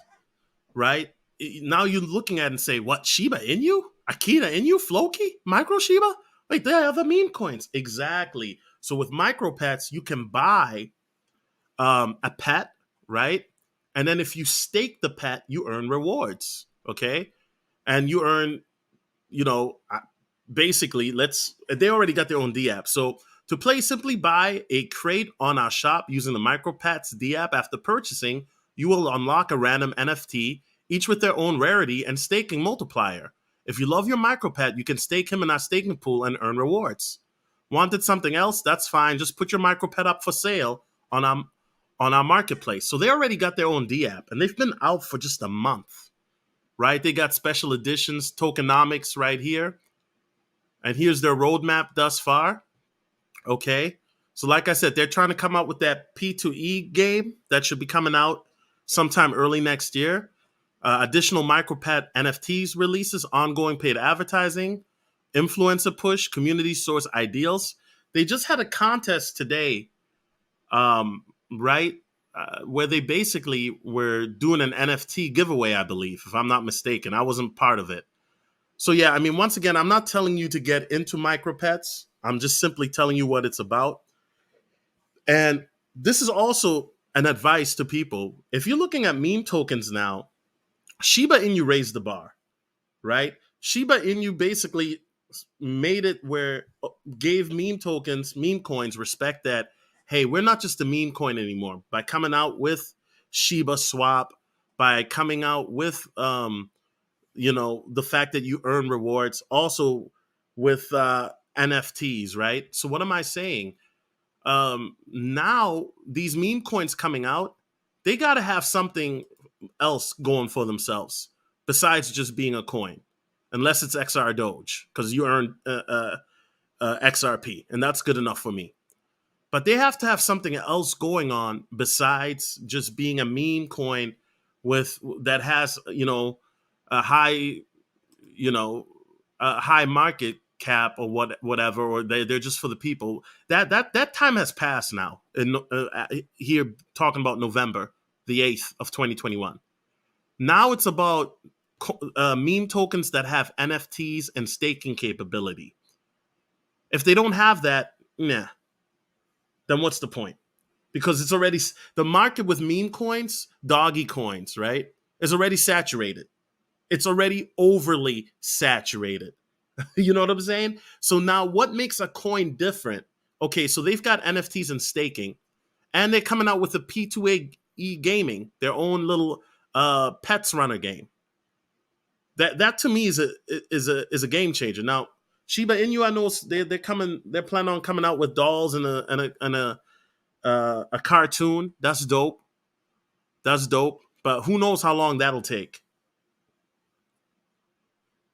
Speaker 1: right? Now you're looking at it and say, what, Shiba Inu? Akita Inu? Floki? Micro Shiba? Wait, they are the meme coins. Exactly. So with Micropets, you can buy a pet, right? And then if you stake the pet, you earn rewards, okay? And you earn, you know, basically, they already got their own D app. So to play, simply buy a crate on our shop using the Micropets D app. After purchasing, you will unlock a random NFT, each with their own rarity and staking multiplier. If you love your Micropet, you can stake him in our staking pool and earn rewards. Wanted something else? That's fine. Just put your Micropet up for sale on our marketplace. So they already got their own D app, and they've been out for just a month, right? They got special editions, tokenomics right here. And here's their roadmap thus far. Okay. So, like I said, they're trying to come out with that P2E game that should be coming out sometime early next year. Additional Micropet NFTs releases, ongoing paid advertising, influencer push, community source ideals. They just had a contest today, right? Where they basically were doing an NFT giveaway, I believe, if I'm not mistaken. I wasn't part of it. So yeah, I mean, once again, I'm not telling you to get into Micropets. I'm just simply telling you what it's about. And this is also an advice to people. If you're looking at meme tokens now, Shiba Inu raised the bar, right? Shiba Inu basically made it where gave meme tokens, meme coins respect that, hey, we're not just a meme coin anymore. By coming out with Shiba Swap, by coming out with the fact that you earn rewards, also with NFTs, right? So what am I saying? Now these meme coins coming out, they got to have something else going for themselves besides just being a coin, unless it's XR Doge, because you earn XRP, and that's good enough for me. But they have to have something else going on besides just being a meme coin with that has a high a high market cap or whatever, or they're just for the people. That time has passed now. Here talking about November the 8th of 2021. Now it's about meme tokens that have NFTs and staking capability. If they don't have that, nah, then what's the point? Because it's already the market with meme coins, doggy coins, right, is already saturated. It's already overly saturated. You know what I'm saying? So now what makes a coin different? Okay, so they've got NFTs and staking, and they're coming out with a P2E gaming, their own little Pets Runner game. That to me is a game changer. Now, Shiba Inu, I know they're planning on coming out with dolls and a cartoon. That's dope. That's dope. But who knows how long that'll take?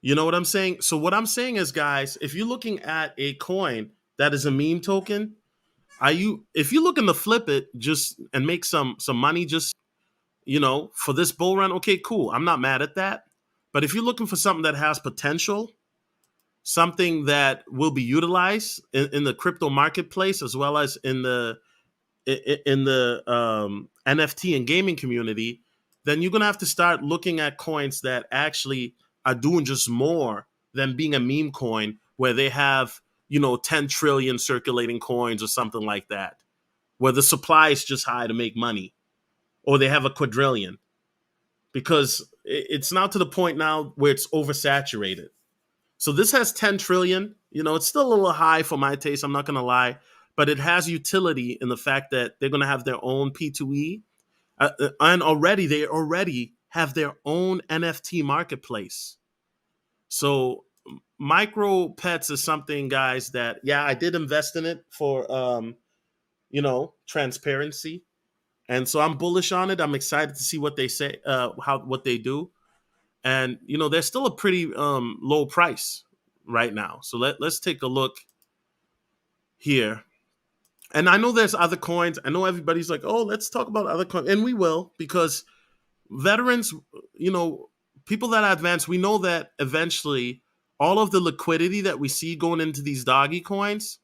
Speaker 1: You know what I'm saying? So what I'm saying is, guys, if you're looking at a coin that is a meme token, if you're looking to flip it just and make some money just, for this bull run, okay, cool. I'm not mad at that. But if you're looking for something that has potential, something that will be utilized in the crypto marketplace as well as in the NFT and gaming community, then you're gonna have to start looking at coins that actually are doing just more than being a meme coin where they have 10 trillion circulating coins or something like that, where the supply is just high to make money, or they have a quadrillion, because it's now to the point now where it's oversaturated. So this has 10 trillion. It's still a little high for my taste, I'm not gonna lie, but it has utility in the fact that they're gonna have their own P2E, and they already have their own NFT marketplace. So micro pets is something, guys, that yeah, I did invest in it for transparency. And so I'm bullish on it. I'm excited to see what they say, how what they do. And they're still a pretty low price right now. So let's take a look here. And I know there's other coins. I know everybody's like, oh, let's talk about other coins. And we will, because veterans, people that advance, we know that eventually all of the liquidity that we see going into these doggy coins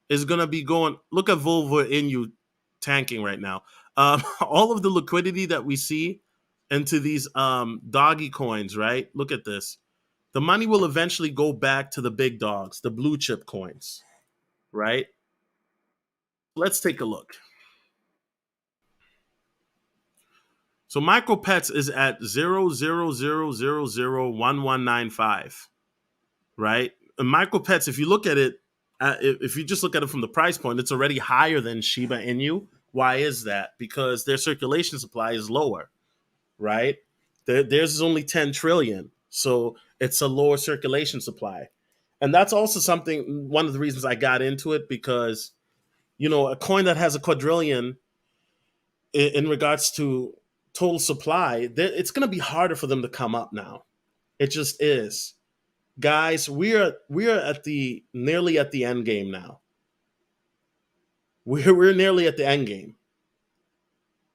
Speaker 1: is going to be going. Look at Volvo Inu tanking right now. All of the liquidity that we see into these doggy coins, right? Look at this. The money will eventually go back to the big dogs, the blue chip coins, right? Let's take a look. So Micropets is at 0.00001195, right? And Micropets, if you look at it, if you just look at it from the price point, it's already higher than Shiba Inu. Why is that? Because their circulation supply is lower, right? Theirs is only 10 trillion, so it's a lower circulation supply, and that's also something. One of the reasons I got into it, because a coin that has a quadrillion in regards to total supply, it's going to be harder for them to come up now. It just is, guys. We are at the nearly at the end game now. We're nearly at the end game.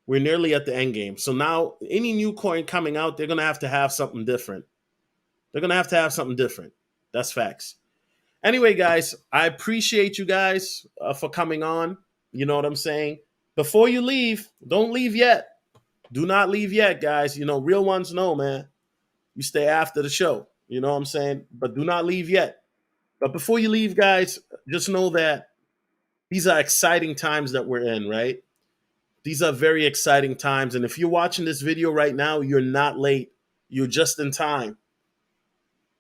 Speaker 1: We're nearly at the end game. So now, any new coin coming out, they're going to have something different. They're going to have something different. That's facts. Anyway, guys, I appreciate you guys for coming on. You know what I'm saying? Before you leave, don't leave yet. Do not leave yet, guys. Real ones know, man. You stay after the show. You know what I'm saying? But do not leave yet. But before you leave, guys, just know that these are exciting times that we're in, right? These are very exciting times. And if you're watching this video right now, you're not late. You're just in time.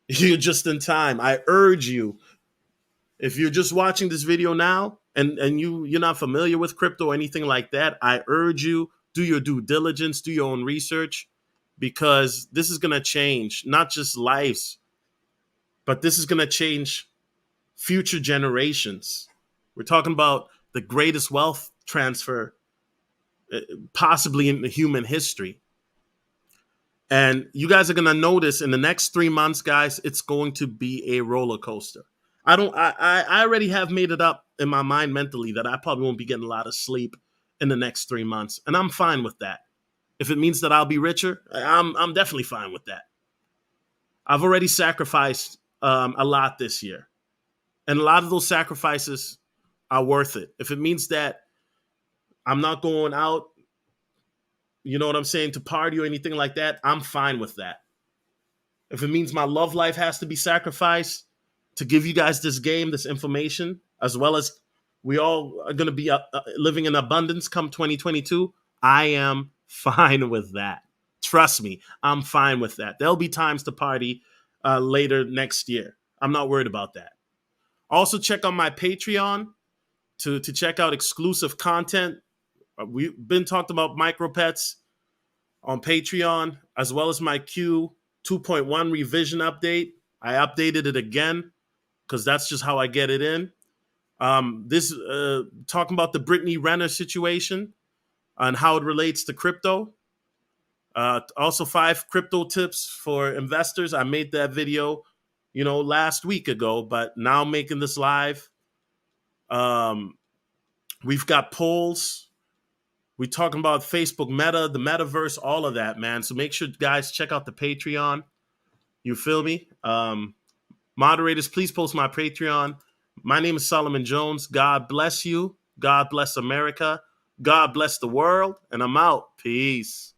Speaker 1: You're just in time. I urge you, if you're just watching this video now and you're not familiar with crypto or anything like that, I urge you, do your due diligence, do your own research, because this is going to change not just lives, but this is going to change future generations. We're talking about the greatest wealth transfer possibly in the human history. And you guys are going to notice in the next 3 months, guys, it's going to be a roller coaster. I already have made it up in my mind mentally that I probably won't be getting a lot of sleep in the next 3 months. And I'm fine with that. If it means that I'll be richer, I'm definitely fine with that. I've already sacrificed a lot this year. And a lot of those sacrifices are worth it. If it means that I'm not going out, you know what I'm saying, to party or anything like that, I'm fine with that. If it means my love life has to be sacrificed to give you guys this game, this information, as well as we all are going to be living in abundance come 2022, I am fine with that. Trust me, I'm fine with that. There'll be times to party later next year. I'm not worried about that. Also, check out my Patreon to check out exclusive content. We've been talking about Micropets on Patreon, as well as my Q 2.1 revision update. I updated it again because that's just how I get it in. This talking about the Brittany Renner situation and how it relates to crypto. Also, 5 crypto tips for investors. I made that video, last week ago, but now I'm making this live. We've got polls. We're talking about Facebook Meta, the metaverse, all of that, man. So make sure, guys, check out the Patreon. You feel me? Moderators, please post my Patreon. My name is Solomon Jones. God bless you. God bless America. God bless the world. And I'm out. Peace.